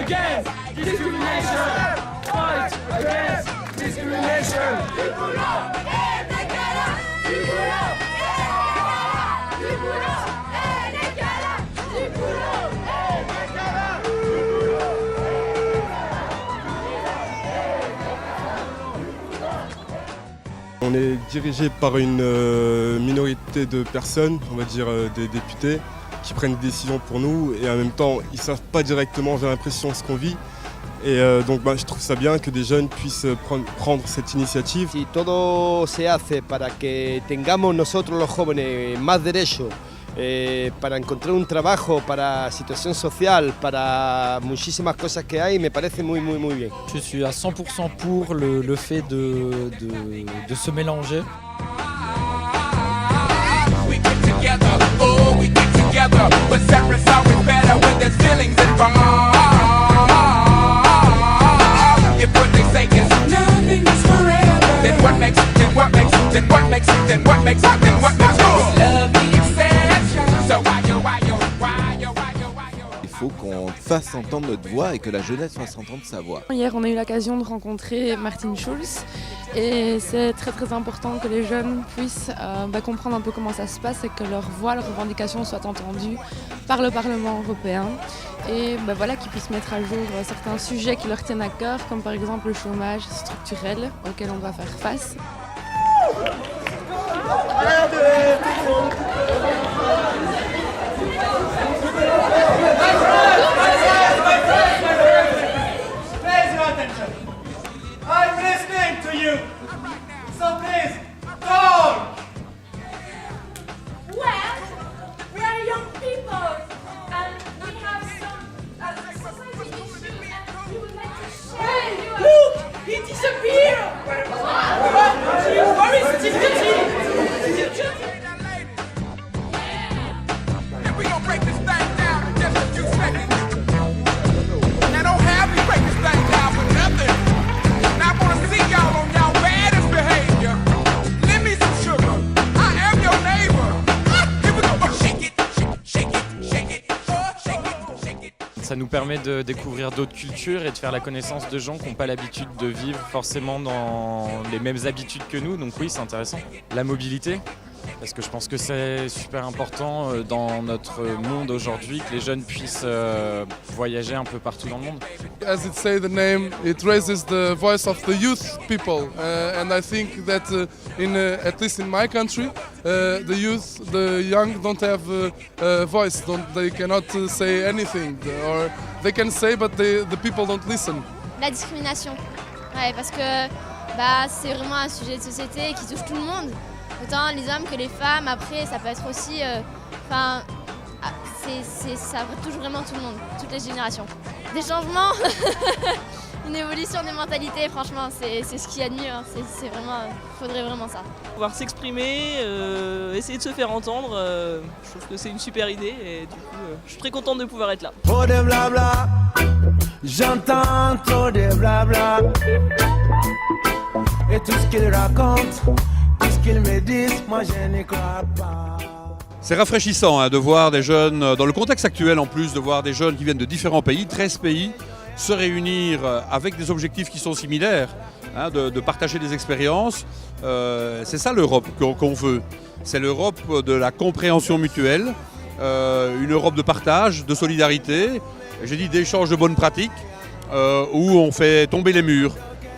against discrimination. Fight against discrimination. On est dirigé par une minorité de personnes, on va dire des députés, qui prennent des décisions pour nous et en même temps ils ne savent pas directement, j'ai l'impression, ce qu'on vit. Et donc je trouve ça bien que des jeunes puissent prendre cette initiative. Si todo se hace para que tengamos nosotros los jóvenes más derechos, para encontrar un trabajo, para situación social, para muchísimas cosas que hay, me parece muy bien. Je suis à 100% pour le fait de se mélanger. Il faut qu'on fasse entendre notre voix et que la jeunesse fasse entendre sa voix. Hier, on a eu l'occasion de rencontrer Martin Schulz et c'est très important que les jeunes puissent comprendre un peu comment ça se passe et que leur voix, leurs revendications soient entendues par le Parlement européen et voilà, qu'ils puissent mettre à jour certains sujets qui leur tiennent à cœur, comme par exemple le chômage structurel auquel on doit faire face. I'm listening to you. So please, talk. Well, we are young people and we have some society issues and we would like to share. Hey, look, he disappeared. Where is Timothy? We gonna break this thing down in just a few seconds. Now don't have me break this thing down for nothing. Now I wanna see y'all on y'all baddest behavior. Lend me some sugar. I am your neighbor. Here we go. Shake it, shake it, shake it, shake it, shake it. Ça nous permet de découvrir d'autres cultures et de faire la connaissance de gens qui n'ont pas l'habitude de vivre forcément dans les mêmes habitudes que nous. Donc oui, c'est intéressant. La mobilité, parce que je pense que c'est super important dans notre monde aujourd'hui que les jeunes puissent voyager un peu partout dans le monde. As it says the name, it raises the voice of the youth people, and I think that at least in my country, the youth, the young don't have a voice. They cannot say anything, or they can say, but the people don't listen. La discrimination, ouais, parce que c'est vraiment un sujet de société qui touche tout le monde. Autant les hommes que les femmes, après ça peut être aussi, ça touche vraiment tout le monde, toutes les générations. Des changements, une évolution des mentalités, franchement c'est ce qu'il y a de mieux, hein. C'est vraiment, faudrait vraiment ça. Pouvoir s'exprimer, essayer de se faire entendre, je trouve que c'est une super idée et du coup je suis très contente de pouvoir être là. Trop de blabla, j'entends trop de blabla. Et tout ce qu'ils racontent, tout ce qu'ils me disent, moi je n'y crois pas. C'est rafraîchissant de voir des jeunes, dans le contexte actuel en plus, de voir des jeunes qui viennent de différents pays, 13 pays, se réunir avec des objectifs qui sont similaires, de partager des expériences. C'est ça l'Europe qu'on veut. C'est l'Europe de la compréhension mutuelle, une Europe de partage, de solidarité, j'ai dit d'échange de bonnes pratiques, où on fait tomber les murs.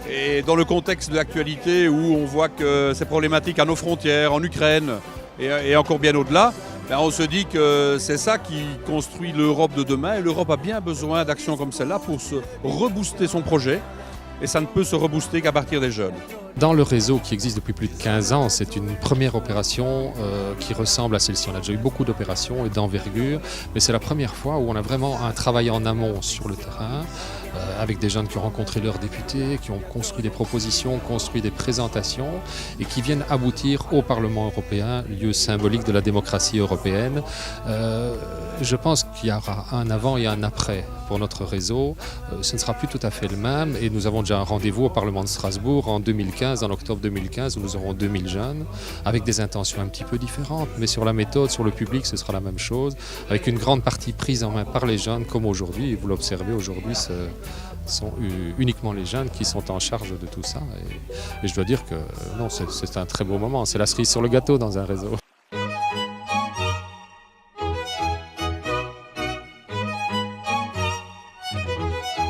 Et dans le contexte de l'actualité où on voit que ces problématiques à nos frontières, en Ukraine et encore bien au-delà, on se dit que c'est ça qui construit l'Europe de demain et l'Europe a bien besoin d'actions comme celle-là pour se rebooster son projet et ça ne peut se rebooster qu'à partir des jeunes. Dans le réseau qui existe depuis plus de 15 ans, c'est une première opération qui ressemble à celle-ci. On a déjà eu beaucoup d'opérations et d'envergure, mais c'est la première fois où on a vraiment un travail en amont sur le terrain, avec des jeunes qui ont rencontré leurs députés, qui ont construit des propositions, construit des présentations et qui viennent aboutir au Parlement européen, lieu symbolique de la démocratie européenne. Je pense qu'il y aura un avant et un après pour notre réseau. Ce ne sera plus tout à fait le même et nous avons déjà un rendez-vous au Parlement de Strasbourg en 2015 2015, en octobre 2015, où nous aurons 2000 jeunes, avec des intentions un petit peu différentes, mais sur la méthode, sur le public, ce sera la même chose, avec une grande partie prise en main par les jeunes, comme aujourd'hui, et vous l'observez aujourd'hui, ce sont uniquement les jeunes qui sont en charge de tout ça. Et je dois dire que non, c'est un très beau moment, c'est la cerise sur le gâteau dans un réseau.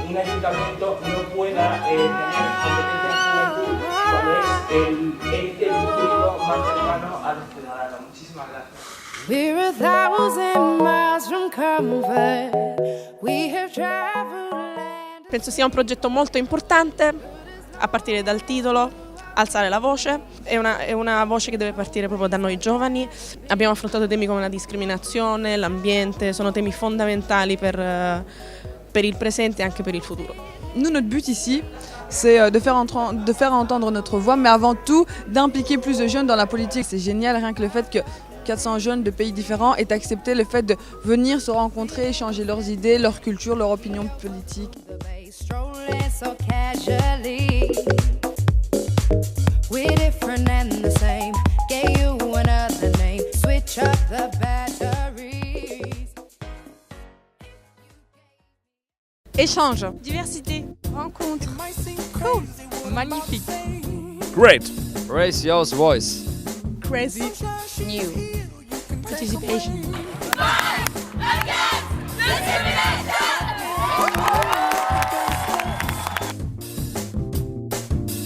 Un ayuntamiento no pueda tener competencia en juventud cuando es el ente público más cercano a los ciudadanos. Muchísimas gracias. We're 1,000 miles from comfort. We have traveled land. Penso sia un progetto molto importante, a partire dal titolo, alzare la voce, è una voce che deve partire proprio da noi giovani. Abbiamo affrontato temi come la discriminazione, l'ambiente, sono temi fondamentali per il présent et anche per il futuro. Nous, notre but ici, c'est de faire entendre notre voix, mais avant tout d'impliquer plus de jeunes dans la politique. C'est génial, rien que le fait que 400 jeunes de pays différents aient accepté le fait de venir se rencontrer, échanger leurs idées, leur culture, leur opinion politique. Échange, diversité, rencontre, cool, magnifique, great, Raise your voice. crazy, new, participation.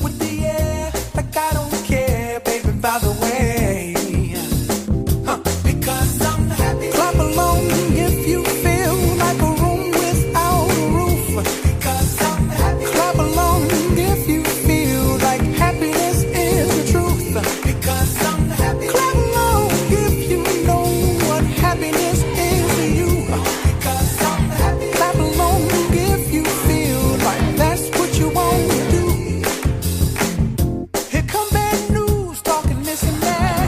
With the air, like I don't care, baby, by the way. Because I'm happy. Clap along if you feel like a room without a roof. Because I'm happy. Clap along if you feel like happiness is the truth. Because I'm happy. Clap along if you know what happiness is to you. Because I'm happy. Clap along if you feel like that's what you want to do. Here come bad news, talking this and that.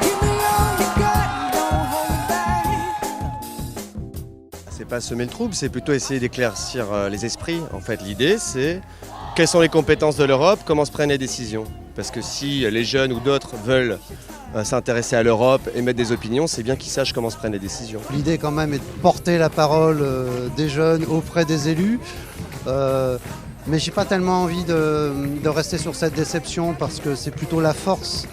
Give me all you got, don't hold back. C'est pas semer le trouble, c'est plutôt essayer d'éclaircir les esprits. En fait, l'idée, c'est quelles sont les compétences de l'Europe, comment se prennent les décisions. Parce que si les jeunes ou d'autres veulent s'intéresser à l'Europe et mettre des opinions, c'est bien qu'ils sachent comment se prennent les décisions. L'idée quand même est de porter la parole des jeunes auprès des élus. Mais j'ai pas tellement envie de rester sur cette déception parce que c'est plutôt la force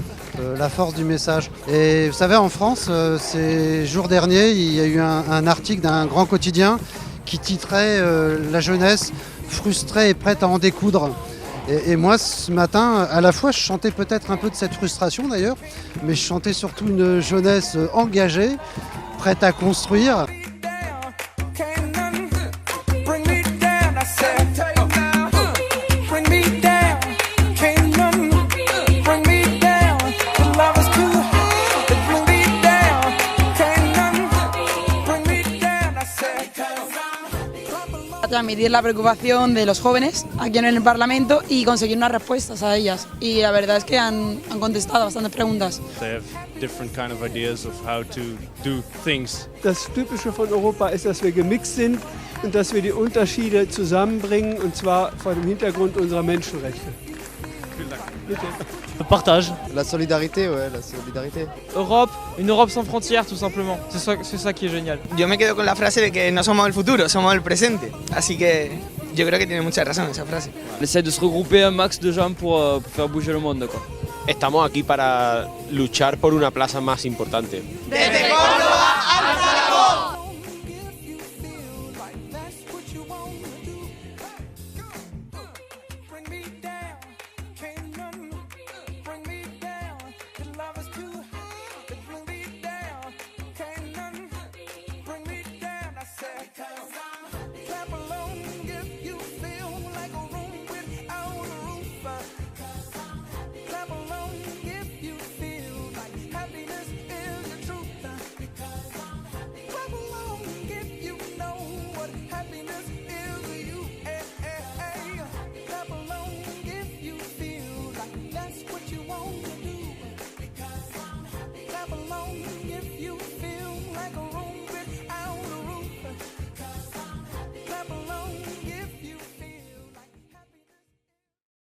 du message. Et vous savez, en France, ces jours derniers, il y a eu un article d'un grand quotidien qui titrait La jeunesse frustrée et prête à en découdre. Et moi, ce matin, à la fois, je chantais peut-être un peu de cette frustration d'ailleurs, mais je chantais surtout une jeunesse engagée, prête à construire. Bring me down, I said. Bring me down, can't none bring me down. The love is too high. Bring me down, can't none bring me down, I said. A transmitir la preocupación de los jóvenes aquí en el Parlamento y conseguir unas respuestas a ellas. Y la verdad es que han contestado bastantes preguntas. They have different kind of ideas of how to do things. Das Typische von Europa ist, dass wir gemixt sind und dass wir die Unterschiede zusammenbringen, und zwar vor dem Hintergrund unserer Menschenrechte. Vielen Dank. Bitte. Le partage. La solidarité, ouais, la solidarité. Europe, une Europe sans frontières tout simplement. C'est ça qui est génial. Yo me quedo con la frase de que no somos el futuro, somos el presente. Así que yo creo que tiene mucha razón esa frase. On essaie de se regrouper un max de gens pour faire bouger le monde, quoi. Estamos aquí para luchar por una plaza más importante. Desde Córdoba al Zaragoza. Clap along if you feel like a